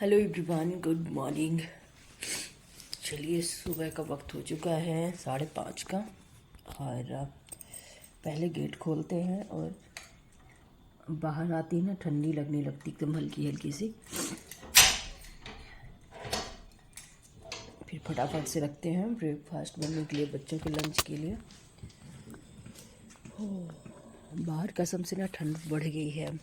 Hello everyone, good morning. चलिए, सुबह का वक्त हो चुका है 5:30 का। और पहले गेट खोलते हैं और बाहर आती है ना, ठंडी लगने लगती एकदम हल्की हल्की सी। फिर फटाफट से रखते हैं ब्रेकफास्ट बनने के लिए, बच्चों के लंच के लिए। बाहर कसम से ना ठंड बढ़ गई है।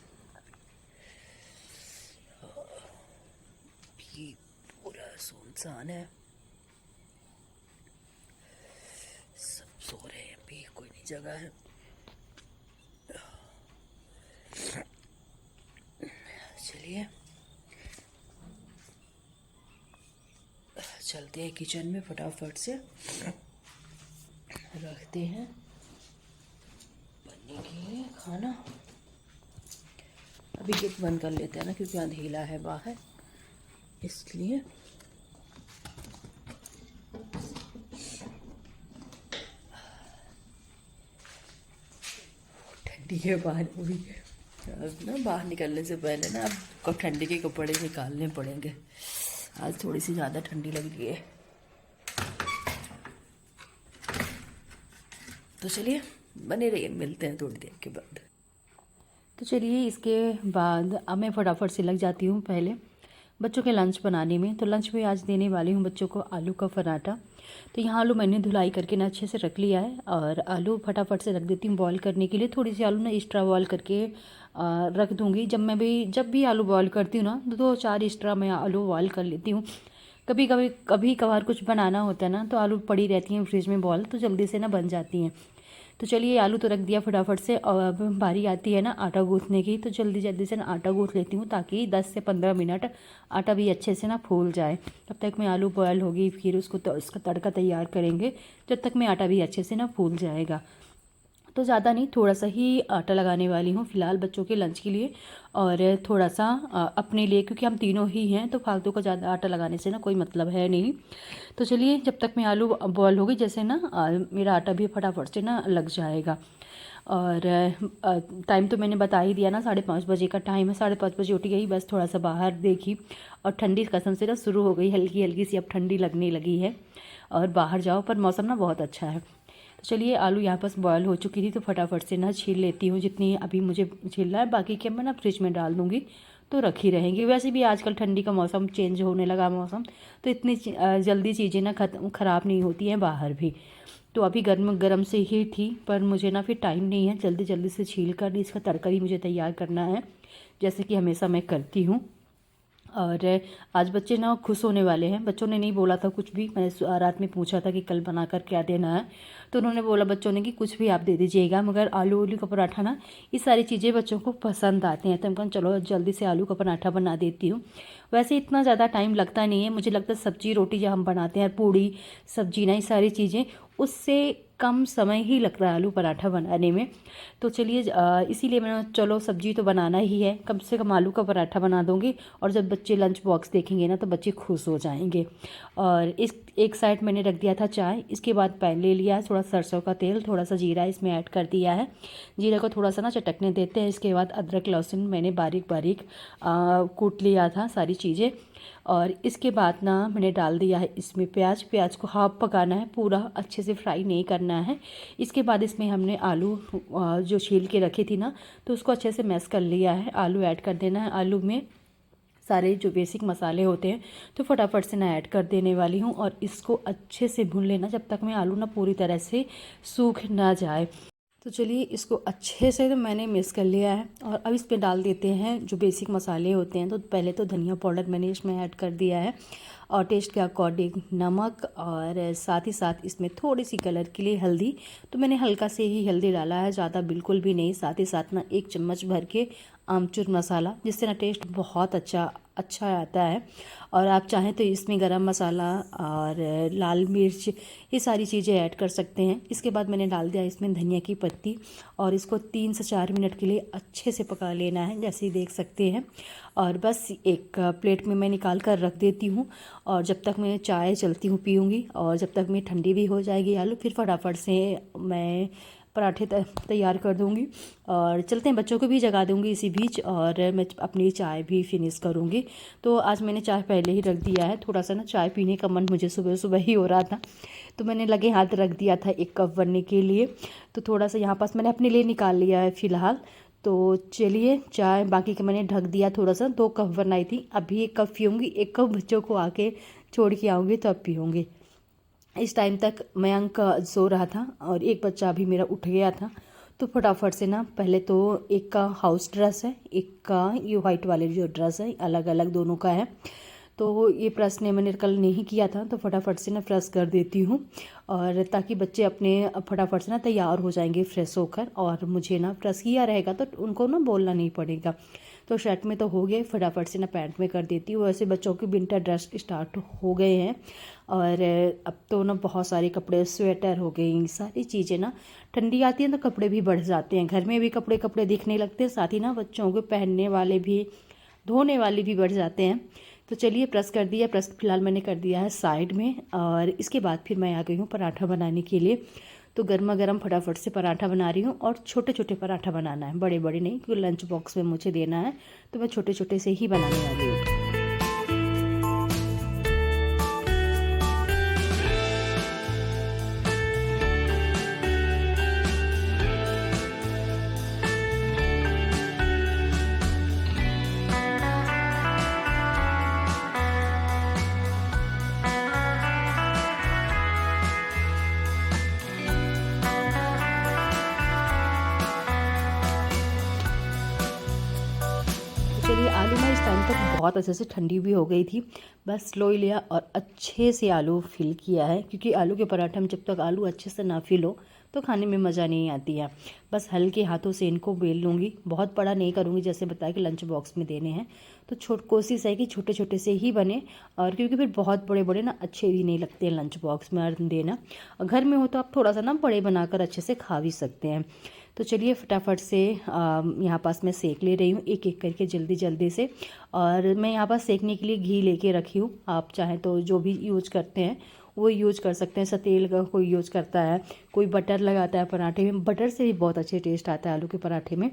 ये पूरा सुनसान है, सब सो रहे हैं, अभी कोई नहीं जगह है। चलिए चलते हैं किचन में, फटाफट से रखते हैं बनने के लिए खाना। अभी गेट बंद कर लेते हैं ना, क्योंकि अंधेला है बाहर, इसलिए। ठंडी के बाहर भी अब ना, बाहर निकलने से पहले ना अब ठंडी के कपड़े निकालने पड़ेंगे। आज थोड़ी सी ज़्यादा ठंडी लग रही है। तो चलिए बने रहिए, मिलते हैं थोड़ी देर के बाद। तो चलिए, इसके बाद अब मैं फटाफट से लग जाती हूँ पहले बच्चों के लंच बनाने में। तो लंच में आज देने वाली हूँ बच्चों को आलू का पराठा। तो यहाँ आलू मैंने धुलाई करके ना अच्छे से रख लिया है, और आलू फटाफट से रख देती हूँ बॉईल करने के लिए। थोड़ी सी आलू ना एक्स्ट्रा बॉईल करके रख दूँगी। जब भी आलू बॉईल करती हूँ ना, 2-4 एक्स्ट्रा मैं आलू बॉईल कर लेती हूँ। कभी कभार कुछ बनाना होता है ना, तो आलू पड़ी रहती हैं फ्रिज में बॉईल, तो जल्दी से ना बन जाती हैं। तो चलिए, आलू तो रख दिया फटाफट से। और अब बारी आती है ना आटा गूँथने की। तो जल्दी जल्दी से ना आटा गूँथ लेती हूँ, ताकि 10 से 15 मिनट आटा भी अच्छे से ना फूल जाए। तब तक में आलू बॉयल होगी, फिर उसका तड़का तैयार करेंगे, जब तक में आटा भी अच्छे से ना फूल जाएगा। तो ज़्यादा नहीं, थोड़ा सा ही आटा लगाने वाली हूँ फ़िलहाल बच्चों के लंच के लिए, और थोड़ा सा अपने लिए, क्योंकि हम तीनों ही हैं, तो फालतू का ज़्यादा आटा लगाने से ना कोई मतलब है नहीं। तो चलिए, जब तक मैं आलू बॉयल होगी, जैसे ना मेरा आटा भी फटाफट से ना लग जाएगा। और टाइम तो मैंने बता ही दिया ना, 5:30 बजे का टाइम है। 5:30 बजे उठ गई, बस थोड़ा सा बाहर देखी, और ठंडी कसम से ना शुरू हो गई, हल्की हल्की सी अब ठंडी लगने लगी है। और बाहर जाओ, पर मौसम ना बहुत अच्छा है। तो चलिए, आलू यहाँ पर बॉयल हो चुकी थी, तो फटाफट से ना छील लेती हूँ जितनी अभी मुझे छीलना है। बाकी के मैं ना फ्रिज में डाल दूँगी, तो रखी रहेंगी। वैसे भी आजकल ठंडी का मौसम चेंज होने लगा मौसम, तो इतनी जल्दी चीज़ें ना ख़राब नहीं होती हैं बाहर भी। तो अभी गर्म गर्म से ही थी, पर मुझे ना फिर टाइम नहीं है, जल्दी जल्दी से छील कर इसका तड़का ही मुझे तैयार करना है, जैसे कि हमेशा मैं करती हूँ। और आज बच्चे ना खुश होने वाले हैं। बच्चों ने नहीं बोला था कुछ भी। मैंने रात में पूछा था कि कल बनाकर क्या देना है, तो उन्होंने बोला बच्चों ने कि कुछ भी आप दे दीजिएगा, मगर आलू का पराठा ना, ये सारी चीज़ें बच्चों को पसंद आती हैं। तो हम कहा चलो जल्दी से आलू का पराठा बना देती हूँ। वैसे इतना ज़्यादा टाइम लगता नहीं है, मुझे लगता है सब्जी रोटी जब हम बनाते हैं, पूड़ी सब्जी ना, ये सारी चीज़ें, उससे कम समय ही लगता है आलू पराठा बनाने में। तो चलिए, इसीलिए मैंने चलो सब्जी तो बनाना ही है, कम से कम आलू का पराठा बना दूँगी, और जब बच्चे लंच बॉक्स देखेंगे ना, तो बच्चे खुश हो जाएंगे। और इस एक साइड मैंने रख दिया था चाय। इसके बाद पैन ले लिया है, थोड़ा सरसों का तेल, थोड़ा सा जीरा इसमें ऐड कर दिया है। जीरा को थोड़ा सा ना चटकने देते हैं। इसके बाद अदरक लहसुन मैंने बारीक बारीक कूट लिया था सारी चीज़ें। और इसके बाद ना मैंने डाल दिया है इसमें प्याज को हाफ पकाना है, पूरा अच्छे से फ्राई नहीं करना है। इसके बाद इसमें हमने आलू जो छील के रखी थी ना, तो उसको अच्छे से मैश कर लिया है। आलू ऐड कर देना है। आलू में सारे जो बेसिक मसाले होते हैं, तो फटाफट से ना ऐड कर देने वाली हूँ, और इसको अच्छे से भून लेना जब तक में आलू ना पूरी तरह से सूख ना जाए। तो चलिए, इसको अच्छे से तो मैंने मिक्स कर लिया है, और अब इस पे डाल देते हैं जो बेसिक मसाले होते हैं। तो पहले तो धनिया पाउडर मैंने इसमें ऐड कर दिया है, और टेस्ट के अकॉर्डिंग नमक, और साथ ही साथ इसमें थोड़ी सी कलर के लिए हल्दी। तो मैंने हल्का से ही हल्दी डाला है, ज़्यादा बिल्कुल भी नहीं। साथ ही साथ ना 1 चम्मच भर के आमचूर मसाला, जिससे ना टेस्ट बहुत अच्छा आता है। और आप चाहें तो इसमें गरम मसाला और लाल मिर्च, ये सारी चीज़ें ऐड कर सकते हैं। इसके बाद मैंने डाल दिया इसमें धनिया की पत्ती, और इसको 3 से 4 मिनट के लिए अच्छे से पका लेना है, जैसे ही देख सकते हैं। और बस एक प्लेट में मैं निकाल कर रख देती हूँ, और जब तक मैं चाय चलती हूँ पीऊँगी, और जब तक मैं ठंडी भी हो जाएगी आलू, फिर फटाफट से मैं पराठे तैयार कर दूँगी और चलते हैं, बच्चों को भी जगा दूँगी इसी बीच और मैं अपनी चाय भी फिनिश करूँगी। तो आज मैंने चाय पहले ही रख दिया है, थोड़ा सा ना चाय पीने का मन मुझे सुबह सुबह ही हो रहा था, तो मैंने लगे हाथ रख दिया था 1 कप बनने के लिए। तो थोड़ा सा यहाँ पास मैंने अपने लिए निकाल लिया है फ़िलहाल। तो चलिए चाय बाकी का मैंने ढक दिया, थोड़ा सा 2 कप बनाई थी, अभी 1 कप पीऊँगी, 1 कप बच्चों को आके छोड़ के आऊँगी तब पीऊँगी। इस टाइम तक मयंक सो रहा था और एक बच्चा अभी मेरा उठ गया था। तो फटाफट से ना पहले तो एक का हाउस ड्रेस है, एक का ये वाइट वाले जो ड्रेस है, अलग अलग दोनों का है। तो ये प्रेस ने मैंने कल नहीं किया था, तो फटाफट से ना प्रेस कर देती हूँ और ताकि बच्चे अपने फटाफट से ना तैयार हो जाएंगे फ्रेश होकर, और मुझे ना प्रेस किया रहेगा तो उनको ना बोलना नहीं पड़ेगा। तो शर्ट में तो हो गए, फटाफट से ना पैंट में कर देती हूँ। वैसे बच्चों के विंटर ड्रेस स्टार्ट हो गए हैं और अब तो ना बहुत सारे कपड़े, स्वेटर हो गई, सारी चीज़ें ना ठंडी आती है तो कपड़े भी बढ़ जाते हैं, घर में भी कपड़े दिखने लगते हैं, साथ ही ना बच्चों के पहनने वाले भी, धोने वाले भी बढ़ जाते हैं। तो चलिए प्रेस कर दिया, प्रेस फिलहाल मैंने कर दिया है साइड में और इसके बाद फिर मैं आ गई हूँ पराठा बनाने के लिए। तो गर्मा गर्म फटाफट से पराठा बना रही हूँ और छोटे छोटे पराठा बनाना है, बड़े बड़े नहीं, क्योंकि लंच बॉक्स में मुझे देना है, तो मैं छोटे छोटे से ही बनाने वाली हूँ। चलिए आलू ना इस टाइम तक बहुत अच्छे से ठंडी भी हो गई थी, बस स्लो ही लिया और अच्छे से आलू फिल किया है, क्योंकि आलू के पराठे में जब तक आलू अच्छे से ना फिल हो तो खाने में मज़ा नहीं आती है। बस हल्के हाथों से इनको बेल लूँगी, बहुत बड़ा नहीं करूँगी, जैसे बताया कि लंच बॉक्स में देने हैं, तो कोशिश है कि छोटे छोटे से ही बने, और क्योंकि फिर बहुत बड़े बड़े ना अच्छे भी नहीं लगते हैं लंच बॉक्स में देना, और घर में हो तो आप थोड़ा सा ना बड़े बनाकर अच्छे से खा भी सकते हैं। तो चलिए फटाफट से यहाँ पास मैं सेक ले रही हूँ एक एक करके जल्दी जल्दी से, और मैं यहाँ पास सेकने के लिए घी लेके रखी हूँ, आप चाहें तो जो भी यूज करते हैं वो यूज कर सकते हैं, सतेल का कोई यूज करता है, कोई बटर लगाता है पराठे में, बटर से भी बहुत अच्छे टेस्ट आता है आलू के पराठे में,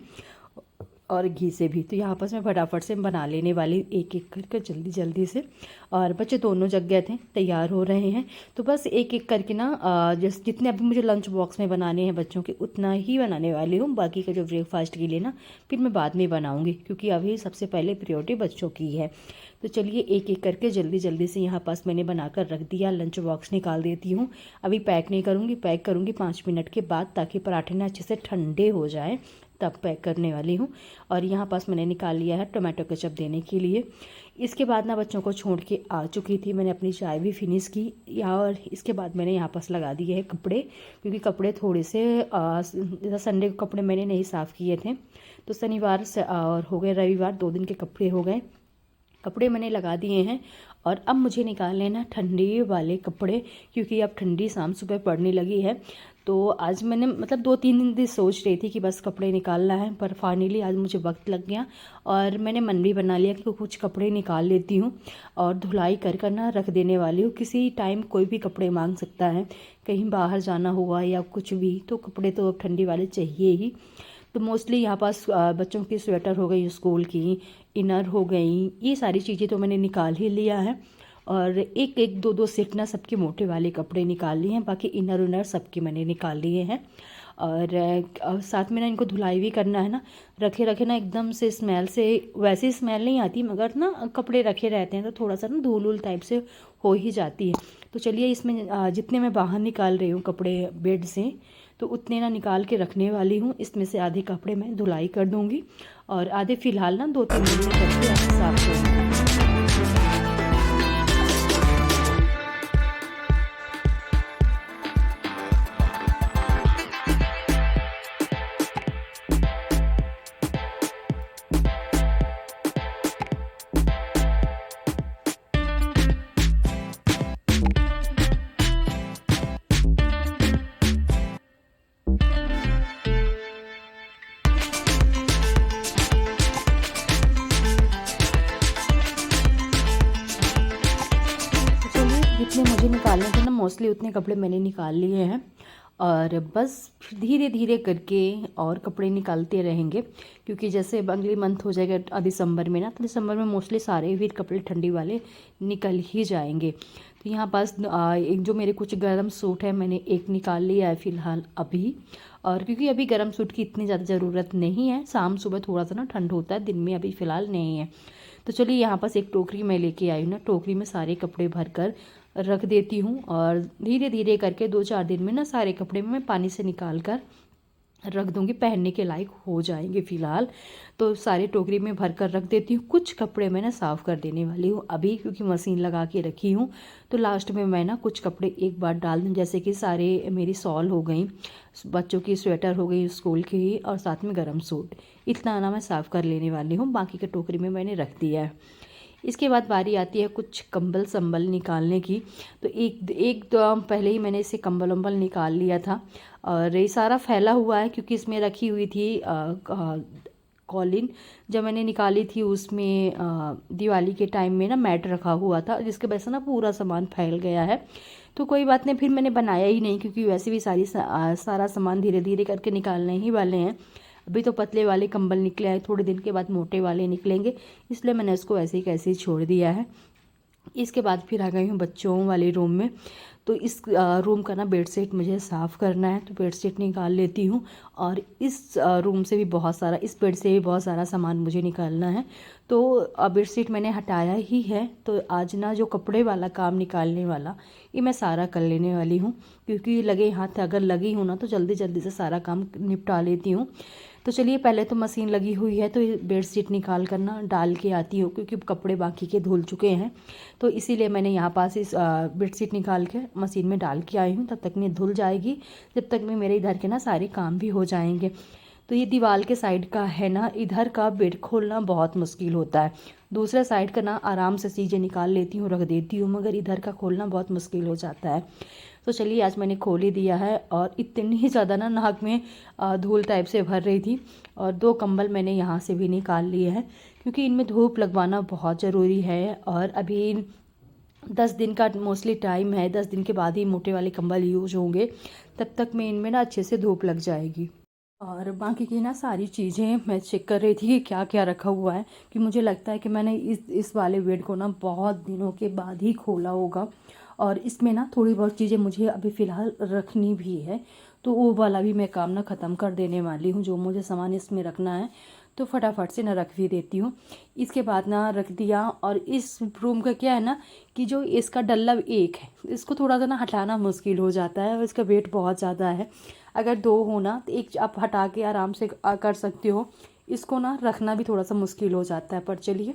और घी से भी। तो यहाँ पर मैं फटाफट से बना लेने वाली एक एक करके जल्दी जल्दी से, और बच्चे दोनों जग गए थे, तैयार हो रहे हैं, तो बस एक एक करके ना जितने अभी मुझे लंच बॉक्स में बनाने हैं बच्चों के उतना ही बनाने वाली हूँ। बाकी का जो ब्रेकफास्ट के लिए ना फिर मैं बाद में बनाऊँगी, क्योंकि अभी सबसे पहले प्रायोरिटी बच्चों की है। तो चलिए एक एक करके जल्दी जल्दी से यहाँ पास मैंने बनाकर रख दिया, लंच बॉक्स निकाल देती हूँ। अभी पैक नहीं करूँगी, पैक करूँगी 5 मिनट के बाद, ताकि पराठे ना अच्छे से ठंडे हो जाए, तब पैक करने वाली हूँ। और यहाँ पास मैंने निकाल लिया है टोमेटो केचप देने के लिए। इसके बाद ना बच्चों को छोड़ के आ चुकी थी, मैंने अपनी चाय भी फिनिश की, और इसके बाद मैंने यहाँ पास लगा दिए हैं कपड़े, क्योंकि कपड़े थोड़े से संडे के कपड़े मैंने नहीं साफ़ किए थे, तो शनिवार से और हो गए रविवार, 2 दिन के कपड़े हो गए, कपड़े मैंने लगा दिए हैं। और अब मुझे निकालने ना ठंडी वाले कपड़े, क्योंकि अब ठंडी शाम सुबह पड़ने लगी है। तो आज मैंने मतलब 2-3 दिन से सोच रही थी कि बस कपड़े निकालना है, पर फाइनली आज मुझे वक्त लग गया और मैंने मन भी बना लिया कि कुछ कपड़े निकाल लेती हूँ और धुलाई कर कर ना रख देने वाली हूँ। किसी टाइम कोई भी कपड़े मांग सकता है, कहीं बाहर जाना हुआ या कुछ भी, तो कपड़े तो ठंडी वाले चाहिए ही। तो मोस्टली यहाँ पास बच्चों की स्वेटर हो गई, स्कूल की इनर हो गई, ये सारी चीज़ें तो मैंने निकाल ही लिया है, और एक एक 2-2 सेट ना सबके मोटे वाले कपड़े निकाल लिए हैं, बाकी इनर उनर सबके मैंने निकाल लिए हैं। और साथ में ना इनको धुलाई भी करना है ना, रखे रखे ना एकदम से स्मेल से, वैसे स्मेल नहीं आती, मगर ना कपड़े रखे रहते हैं तो थोड़ा सा ना धूल उल टाइप से हो ही जाती है। तो चलिए इसमें जितने मैं बाहर निकाल रही हूँ कपड़े बेड से, तो उतने ना निकाल के रखने वाली हूँ। इसमें से आधे कपड़े मैं धुलाई कर दूँगी और आधे फ़िलहाल ना 2-3 दिन में करके साफ करूँगी। जितने मुझे निकालने थे ना मोस्टली उतने कपड़े मैंने निकाल लिए हैं। और बस धीरे धीरे करके और कपड़े निकालते रहेंगे, क्योंकि जैसे अब अगले मंथ हो जाएगा दिसंबर में ना, तो दिसंबर में मोस्टली सारे भी कपड़े ठंडी वाले निकल ही जाएंगे। तो यहाँ पास एक जो मेरे कुछ गर्म सूट है मैंने एक निकाल लिया है फ़िलहाल अभी। और क्योंकि अभी गर्म सूट की इतनी ज़्यादा ज़रूरत नहीं है, शाम सुबह थोड़ा सा ना ठंड होता है, दिन में अभी फ़िलहाल नहीं है। तो चलिए यहाँ पास एक टोकरी मैं लेके आई हूँ ना, टोकरी में सारे कपड़े भर कर रख देती हूँ और धीरे धीरे करके 2-4 दिन में ना सारे कपड़े मैं पानी से निकाल कर रख दूँगी, पहनने के लायक हो जाएंगे फ़िलहाल। तो सारे टोकरी में भर कर रख देती हूँ। कुछ कपड़े मैं ना साफ़ कर देने वाली हूँ अभी, क्योंकि मशीन लगा के रखी हूँ। तो लास्ट में मैं ना कुछ कपड़े एक बार डाल दूँ, जैसे कि सारे मेरी शॉल हो गई, बच्चों की स्वेटर हो गई स्कूल की, और साथ में गर्म सूट, इतना ना मैं साफ़ कर लेने वाली हूँ। बाकी के टोकरी में मैंने रख दिया है। इसके बाद बारी आती है कुछ कंबल संबल निकालने की। तो एक तो पहले ही मैंने इसे कंबल वंबल निकाल लिया था, और ये सारा फैला हुआ है क्योंकि इसमें रखी हुई थी कॉलिन। जब मैंने निकाली थी उसमें दिवाली के टाइम में ना मैट रखा हुआ था, जिसके वजह से ना पूरा सामान फैल गया है। तो कोई बात नहीं, फिर मैंने बनाया ही नहीं, क्योंकि वैसे भी सारा सामान धीरे धीरे करके निकालने ही वाले हैं। अभी तो पतले वाले कंबल निकले हैं, थोड़े दिन के बाद मोटे वाले निकलेंगे, इसलिए मैंने उसको ऐसे ही कैसे ही छोड़ दिया है। इसके बाद फिर आ गई हूँ बच्चों वाले रूम में। तो इस रूम का ना बेडशीट मुझे साफ़ करना है, तो बेडशीट निकाल लेती हूँ। और इस रूम से भी बहुत सारा, इस बेड से भी बहुत सारा सामान मुझे निकालना है। तो बेडशीट मैंने हटाया ही है, तो आज ना जो कपड़े वाला काम निकालने वाला, ये मैं सारा कर लेने वाली हूँ, क्योंकि लगे हाथ अगर लगी हूँ ना तो जल्दी जल्दी से सारा काम निपटा लेती हूँ। तो चलिए पहले तो मशीन लगी हुई है, तो बेडशीट निकाल कर ना डाल के आती हूँ, क्योंकि कपड़े बाकी के धुल चुके हैं। तो इसीलिए मैंने यहाँ पास इस बेडशीट निकाल के मशीन में डाल के आई हूँ, तब तक में धुल जाएगी, जब तक में मेरे इधर के ना सारे काम भी हो जाएंगे। तो ये दीवार के साइड का है ना, इधर का बेड खोलना बहुत मुश्किल होता है। दूसरे साइड का ना आराम से चीज़ें निकाल लेती हूँ, रख देती हूँ, मगर इधर का खोलना बहुत मुश्किल हो जाता है। तो चलिए आज मैंने खोल ही दिया है, और इतनी ही ज़्यादा ना नाक में धूल टाइप से भर रही थी। और 2 कंबल मैंने यहाँ से भी निकाल लिए हैं, क्योंकि इनमें धूप लगवाना बहुत ज़रूरी है। और अभी 10 दिन का मोस्टली टाइम है, 10 दिन के बाद ही मोटे वाले कंबल यूज होंगे, तब तक में इनमें ना अच्छे से धूप लग जाएगी। और बाकी की ना सारी चीज़ें मैं चेक कर रही थी कि क्या क्या रखा हुआ है, कि मुझे लगता है कि मैंने इस वाले बेड को ना बहुत दिनों के बाद ही खोला होगा, और इसमें ना थोड़ी बहुत चीज़ें मुझे अभी फ़िलहाल रखनी भी है। तो वो वाला भी मैं काम ना ख़त्म कर देने वाली हूँ, जो मुझे सामान इसमें रखना है तो फटाफट से ना रख भी देती हूँ। इसके बाद ना रख दिया। और इस रूम का क्या है ना, कि जो इसका डल्ला एक है, इसको थोड़ा सा ना हटाना मुश्किल हो जाता है, और इसका वेट बहुत ज़्यादा है। अगर 2 हो ना तो एक आप हटा के आराम से कर सकते हो, इसको ना रखना भी थोड़ा सा मुश्किल हो जाता है। पर चलिए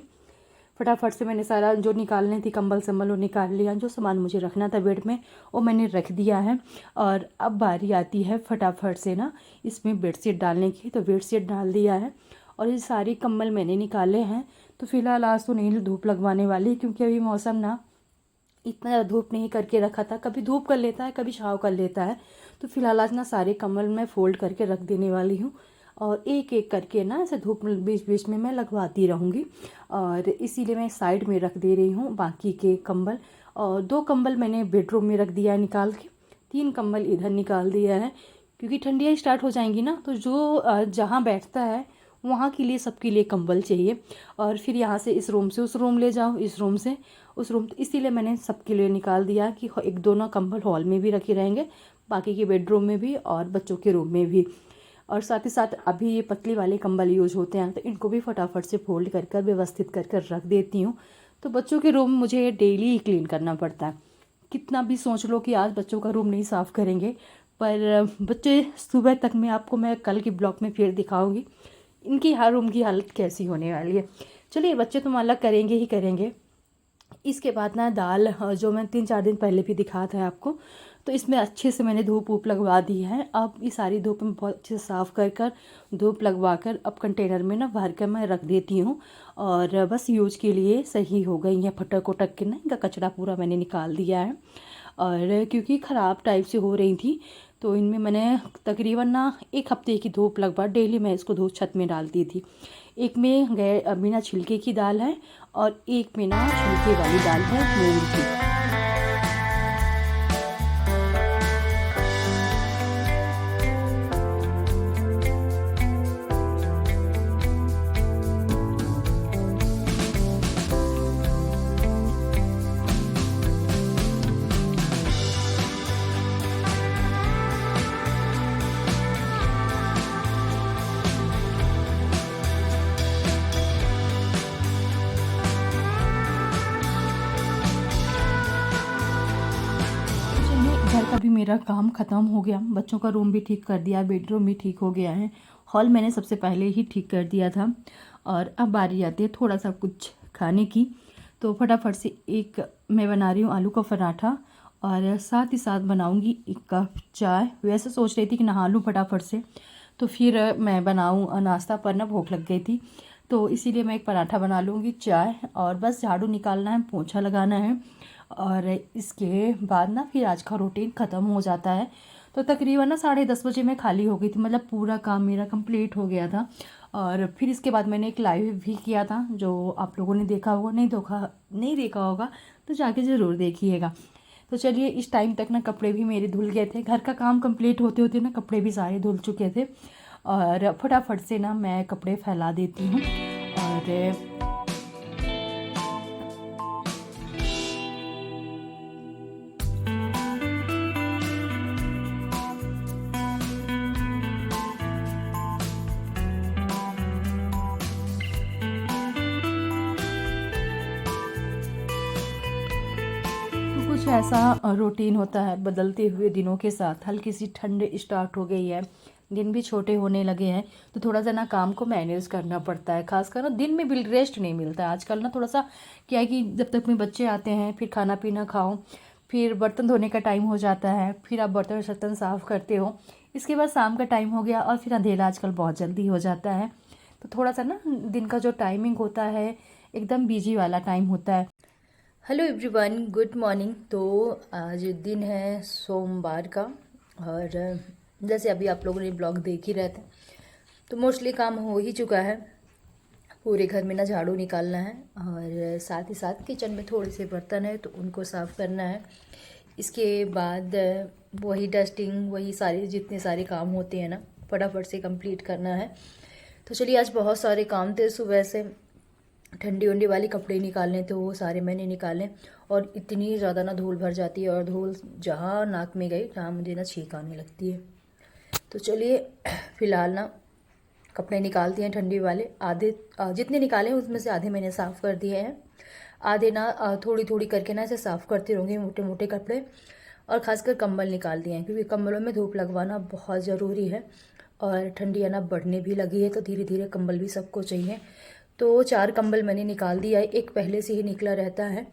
फटाफट से मैंने सारा जो निकालने थी कंबल संबल वो निकाल लिया, जो सामान मुझे रखना था बेड में वो मैंने रख दिया है। और अब बारी आती है फटाफट से ना इसमें बेडशीट डालने की। तो बेडशीट डाल दिया है, और ये सारी कंबल मैंने निकाले हैं। तो फिलहाल आज तो नहीं धूप लगवाने वाली, क्योंकि अभी मौसम ना इतना ज़्यादा धूप नहीं करके रखा था, कभी धूप कर लेता है कभी छाँव कर लेता है। तो फिलहाल आज ना सारे कंबल मैं फ़ोल्ड करके रख देने वाली हूँ, और एक एक करके ना ऐसे धूप बीच बीच में मैं लगवाती रहूँगी। और इसीलिए मैं साइड में रख दे रही हूँ बाकी के कंबल। और 2 कंबल मैंने बेडरूम में रख दिया है निकाल के, 3 कंबल इधर निकाल दिया है, क्योंकि ठंडियाँ स्टार्ट हो जाएंगी ना, तो जो जहाँ बैठता है वहाँ के लिए सबके लिए कंबल चाहिए। और फिर यहाँ से इस रूम से उस रूम ले जाओ, इस रूम से उस रूम, तो इसीलिए मैंने सबके लिए निकाल दिया कि एक दोनों कंबल हॉल में भी रखे रहेंगे, बाकी के बेडरूम में भी और बच्चों के रूम में भी। और साथ ही साथ अभी ये पतली वाले कंबल यूज होते हैं, तो इनको भी फटाफट से फोल्ड कर कर व्यवस्थित कर कर रख देती हूँ। तो बच्चों के रूम मुझे डेली ही क्लीन करना पड़ता है, कितना भी सोच लो कि आज बच्चों का रूम नहीं साफ़ करेंगे, पर बच्चे सुबह तक में आपको मैं कल की ब्लॉग में फिर दिखाऊंगी इनकी हर रूम की हालत कैसी होने वाली है। चलिए बच्चे तो अलग करेंगे ही करेंगे। इसके बाद ना दाल, जो मैं 3-4 दिन पहले भी दिखा था आपको, तो इसमें अच्छे से मैंने धूप वूप लगवा दी है। अब ये सारी धूप में बहुत अच्छे से साफ़ कर कर धूप लगवा कर अब कंटेनर में ना भर कर मैं रख देती हूँ, और बस यूज के लिए सही हो गई हैं। फटक उटक के ना इनका कचरा पूरा मैंने निकाल दिया है। और क्योंकि ख़राब टाइप से हो रही थी, तो इनमें मैंने तकरीबन ना 1 हफ्ते की धूप लगभग डेली मैं इसको धूप छत में डालती थी। एक में बिना छिलके की दाल है, और एक में ना छिलके वाली दाल है मूंग की। अभी मेरा काम ख़त्म हो गया, बच्चों का रूम भी ठीक कर दिया, बेडरूम भी ठीक हो गया है, हॉल मैंने सबसे पहले ही ठीक कर दिया था। और अब बारी आती है थोड़ा सा कुछ खाने की। तो फटाफट से एक मैं बना रही हूँ आलू का पराठा और साथ ही साथ बनाऊँगी 1 कप चाय। वैसे सोच रही थी कि नहा लूँ फटाफट से, तो फिर मैं बनाऊँ नाश्ता, पर ना भूख लग गई थी, तो इसीलिए मैं एक पराठा बना लूँगी, चाय, और बस झाड़ू निकालना है, पोंछा लगाना है, और इसके बाद ना फिर आज का रूटीन ख़त्म हो जाता है। तो तकरीबन ना 10:30 बजे मैं खाली हो गई थी, मतलब पूरा काम मेरा कंप्लीट हो गया था। और फिर इसके बाद मैंने एक लाइव भी किया था, जो आप लोगों ने देखा होगा, नहीं देखा होगा तो जाके ज़रूर देखिएगा। तो चलिए, इस टाइम तक ना कपड़े भी मेरे धुल गए थे, घर का काम कंप्लीट होते होते ना कपड़े भी सारे धुल चुके थे। और फटाफट से ना मैं कपड़े फैला देती हूँ। और कुछ ऐसा रूटीन होता है बदलते हुए दिनों के साथ। हल्की सी ठंड स्टार्ट हो गई है, दिन भी छोटे होने लगे हैं, तो थोड़ा सा ना काम को मैनेज करना पड़ता है। खासकर ना दिन में भी रेस्ट नहीं मिलता है आजकल ना। थोड़ा सा क्या है कि जब तक में बच्चे आते हैं, फिर खाना पीना खाओ, फिर बर्तन धोने का टाइम हो जाता है, फिर आप बर्तन शर्तन साफ़ करते हो, इसके बाद शाम का टाइम हो गया, और फिर अंधेरा आजकल बहुत जल्दी हो जाता है। तो थोड़ा सा ना दिन का जो टाइमिंग होता है एकदम बिजी वाला टाइम होता है। Hello everyone, good morning. तो आज दिन है सोमवार का, और जैसे अभी आप लोगों ने ब्लॉग देख ही रहे थे, तो मोस्टली काम हो ही चुका है। पूरे घर में ना झाड़ू निकालना है, और साथ ही साथ किचन में थोड़े से बर्तन है तो उनको साफ़ करना है। इसके बाद वही डस्टिंग, वही सारे जितने सारे काम होते हैं ना, फटाफट से कंप्लीट करना है। तो चलिए, आज बहुत सारे काम थे। सुबह से ठंडी उंडी वाले कपड़े निकालने थे, वो सारे मैंने निकाले, और इतनी ज़्यादा ना धूल भर जाती है, और धूल जहाँ नाक में गई जहाँ मुझे ना छींक आने लगती है। तो चलिए, फ़िलहाल ना कपड़े निकाल दिए हैं ठंडी वाले। आधे जितने निकाले हैं उसमें से आधे मैंने साफ़ कर दिए हैं, आधे ना थोड़ी थोड़ी करके ना इसे साफ़ करती रहूँगी, मोटे मोटे कपड़े। और ख़ासकर कंबल निकाल दिए हैं, क्योंकि कंबलों में धूप लगवाना बहुत ज़रूरी है, और ठंडी है ना बढ़ने भी लगी है, तो धीरे धीरे कंबल भी सबको चाहिए। तो 4 कंबल मैंने निकाल दिया है, एक पहले से ही निकला रहता है।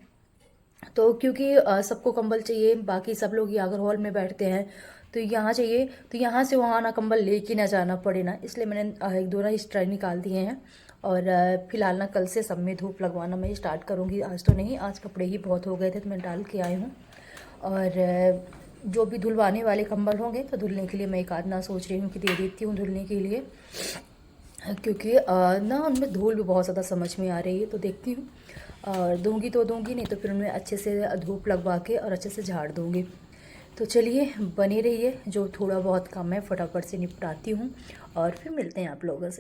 तो क्योंकि सबको कंबल चाहिए, बाकी सब लोग ये अगर हॉल में बैठते हैं तो यहाँ चाहिए, तो यहाँ से वहाँ ना कंबल लेके ना जाना पड़े ना, इसलिए मैंने 1-2 ना एक्स्ट्रा निकाल दिए हैं। और फिलहाल ना कल से सब में धूप लगवाना मैं स्टार्ट करूँगी। आज तो नहीं, आज कपड़े ही बहुत हो गए थे तो मैं डाल के आई हूँ। और जो भी धुलवाने वाले कंबल होंगे तो धुलने के लिए मैं एक आध ना सोच रही हूँ कि दे देती हूँ धुलने के लिए, क्योंकि ना उनमें धूल भी बहुत ज़्यादा समझ में आ रही है। तो देखती हूँ, और दूंगी तो दूंगी, नहीं तो फिर उनमें अच्छे से धूप लगवा के और अच्छे से झाड़ दूंगी। तो चलिए, बने रहिए, जो थोड़ा बहुत काम है फटाफट से निपटाती हूँ, और फिर मिलते हैं आप लोगों से।